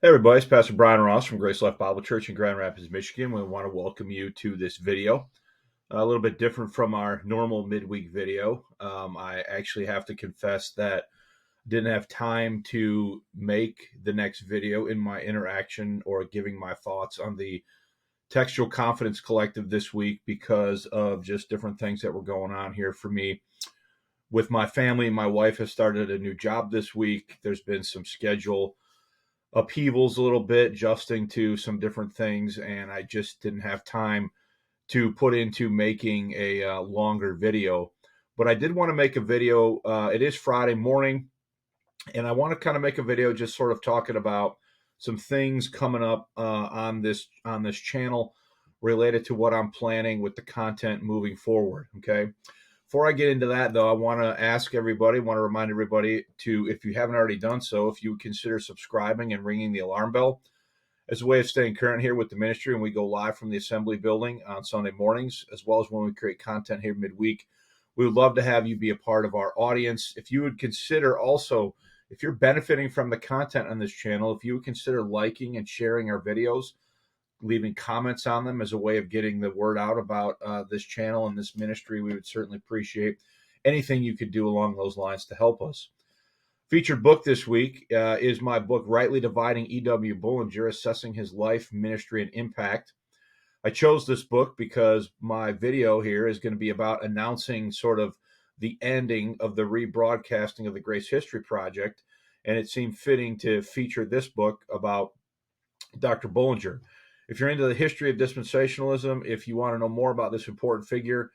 Hey everybody, it's Pastor Brian Ross from Grace Life Bible Church in Grand Rapids, Michigan. We want to welcome you to this video. A little bit different from our normal midweek video. I actually have to confess that I didn't have time to make the next video in my interaction or giving my thoughts on the Textual Confidence Collective this week because of just different things that were going on here for me with my family. My wife has started a new job this week. There's been some schedule upheavals a little bit, adjusting to some different things, and I just didn't have time to put into making a longer video. But I did want to make a video. It is Friday morning, and I want to kind of make a video just sort of talking about some things coming up on this channel related to what I'm planning with the content moving forward. Okay. Before I get into that, though, I want to remind everybody to, if you haven't already done so, if you would consider subscribing and ringing the alarm bell as a way of staying current here with the ministry. And we go live from the assembly building on Sunday mornings, as well as when we create content here midweek. We would love to have you be a part of our audience. If you would consider also, if you're benefiting from the content on this channel, if you would consider liking and sharing our videos, leaving comments on them as a way of getting the word out about this channel and this ministry, we would certainly appreciate anything you could do along those lines to help us. Featured book this week is my book, Rightly Dividing E.W. Bullinger, Assessing His Life, Ministry, and Impact. I chose this book because my video here is going to be about announcing sort of the ending of the rebroadcasting of the Grace History Project, and it seemed fitting to feature this book about Dr. Bullinger. If you're into the history of dispensationalism, if you want to know more about this important figure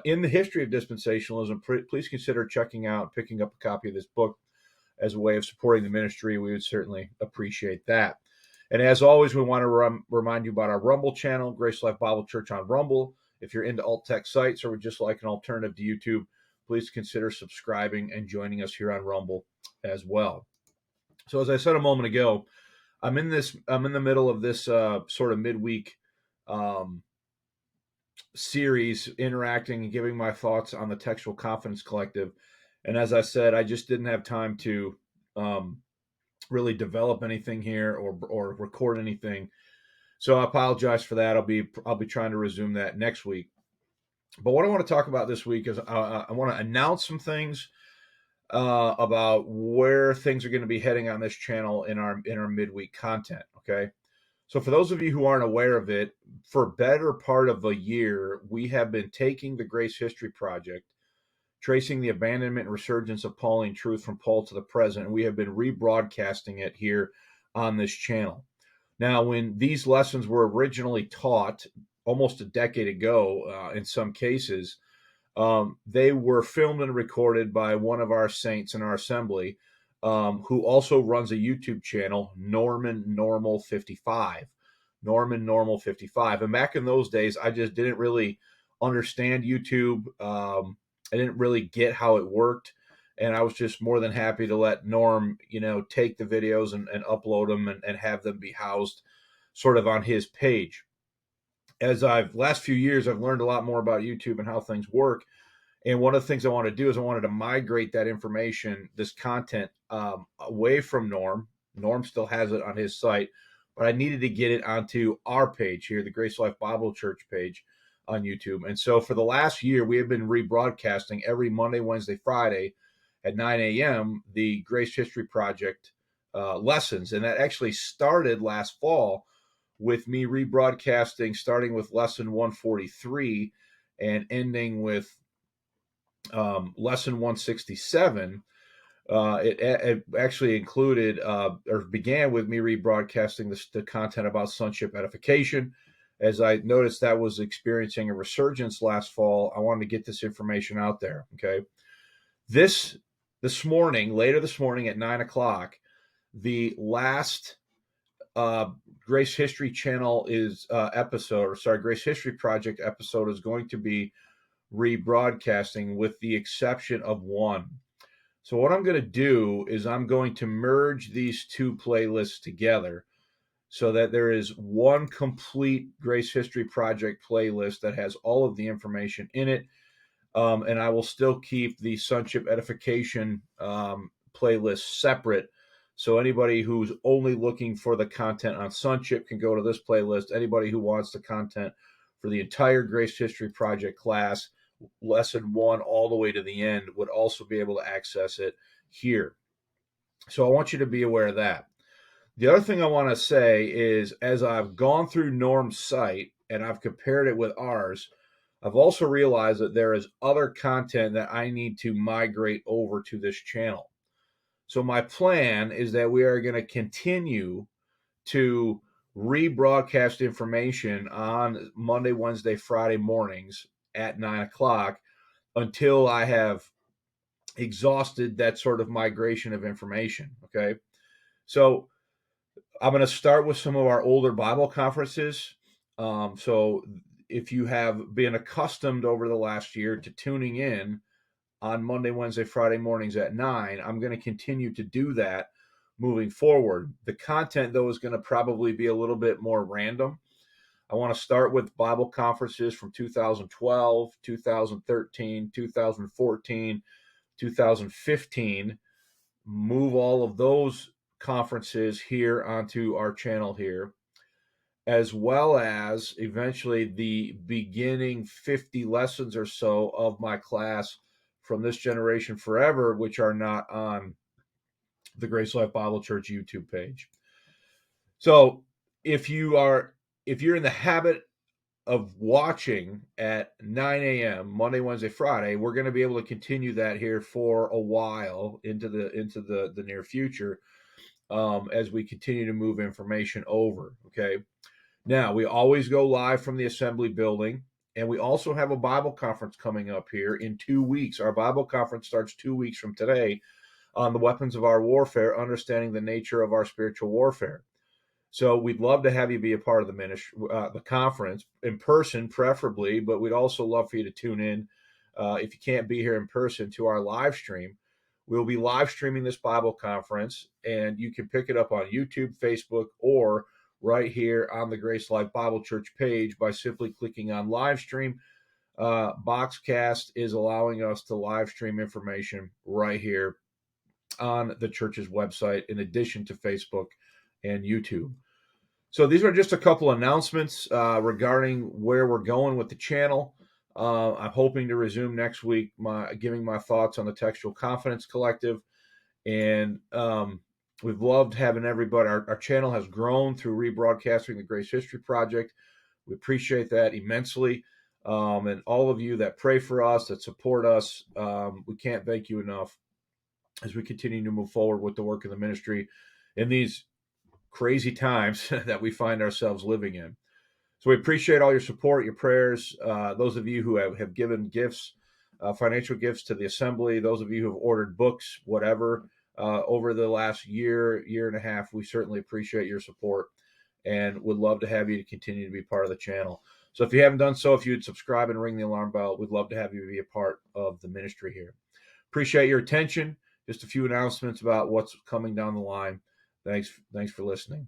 in the history of dispensationalism, please consider checking out, picking up a copy of this book as a way of supporting the ministry. We would certainly appreciate that. And as always, we want to remind you about our Rumble channel, Grace Life Bible Church on Rumble. If you're into alt-text sites or would just like an alternative to YouTube, please consider subscribing and joining us here on Rumble as well. So as I said a moment ago, I'm in the middle of this sort of midweek series, interacting and giving my thoughts on the Textual Confidence Collective. And as I said, I just didn't have time to really develop anything here or record anything. So I apologize for that. I'll be trying to resume that next week. But what I want to talk about this week is I want to announce some things about where things are going to be heading on this channel in our midweek content. Okay. So for those of you who aren't aware of it, for better part of a year, we have been taking the Grace History Project, tracing the abandonment and resurgence of Pauline truth from Paul to the present, and we have been rebroadcasting it here on this channel. Now, when these lessons were originally taught almost a decade ago, in some cases, they were filmed and recorded by one of our saints in our assembly, who also runs a YouTube channel, Norman Normal 55. Norman Normal 55. And back in those days, I just didn't really understand YouTube. I didn't really get how it worked. And I was just more than happy to let Norm, take the videos and upload them and have them be housed sort of on his page. Last few years, I've learned a lot more about YouTube and how things work. And one of the things I want to do is I wanted to migrate that information, this content, away from Norm. Norm still has it on his site, but I needed to get it onto our page here, the Grace Life Bible Church page on YouTube. And so for the last year, we have been rebroadcasting every Monday, Wednesday, Friday at 9 a.m. the Grace History Project lessons. And that actually started last fall with me rebroadcasting, starting with lesson 143 and ending with lesson 167. It actually included or began with me rebroadcasting the content about sonship edification. As I noticed that was experiencing a resurgence last fall, I wanted to get this information out there. Okay. Later this morning at 9 o'clock, the last Grace History Channel Grace History Project episode is going to be rebroadcasting with the exception of one. So what I'm going to do is I'm going to merge these two playlists together so that there is one complete Grace History Project playlist that has all of the information in it. And I will still keep the Sonship Edification playlist separate So anybody who's only looking for the content on Sonship can go to this playlist. Anybody who wants the content for the entire Grace History Project class, lesson 1 all the way to the end, would also be able to access it here. So I want you to be aware of that. The other thing I want to say is, as I've gone through Norm's site and I've compared it with ours, I've also realized that there is other content that I need to migrate over to this channel. So my plan is that we are going to continue to rebroadcast information on Monday, Wednesday, Friday mornings at 9 o'clock until I have exhausted that sort of migration of information. Okay. So I'm going to start with some of our older Bible conferences. So if you have been accustomed over the last year to tuning in on Monday, Wednesday, Friday mornings at 9, I'm going to continue to do that moving forward. The content, though, is going to probably be a little bit more random. I want to start with Bible conferences from 2012, 2013, 2014, 2015, move all of those conferences here onto our channel here, as well as eventually the beginning 50 lessons or so of my class from This Generation Forever, which are not on the Grace Life Bible Church YouTube page. So if you're in the habit of watching at 9 a.m. Monday, Wednesday, Friday, we're going to be able to continue that here for a while into the near future, as we continue to move information over. Okay. Now, we always go live from the assembly building, and we also have a Bible conference coming up here in 2 weeks. Our Bible conference starts 2 weeks from today on the weapons of our warfare, understanding the nature of our spiritual warfare. So we'd love to have you be a part of the ministry, the conference in person, preferably, but we'd also love for you to tune in, if you can't be here in person, to our live stream. We'll be live streaming this Bible conference, and you can pick it up on YouTube, Facebook, or right here on the Grace Life Bible Church page by simply clicking on live stream. Boxcast is allowing us to live stream information right here on the church's website, in addition to Facebook and YouTube. So these are just a couple announcements regarding where we're going with the channel. I'm hoping to resume next week giving my thoughts on the Textual Confidence Collective. And we've loved having everybody. Our channel has grown through rebroadcasting the Grace History Project. We appreciate that immensely. And all of you that pray for us, that support us, we can't thank you enough as we continue to move forward with the work of the ministry in these crazy times that we find ourselves living in. So we appreciate all your support, your prayers, those of you who have given gifts, financial gifts to the assembly, those of you who have ordered books, whatever, over the last year and a half. We certainly appreciate your support and would love to have you to continue to be part of the channel. So if you haven't done so, if you'd subscribe and ring the alarm bell, we'd love to have you be a part of the ministry here. Appreciate your attention. Just a few announcements about what's coming down the line. Thanks for listening.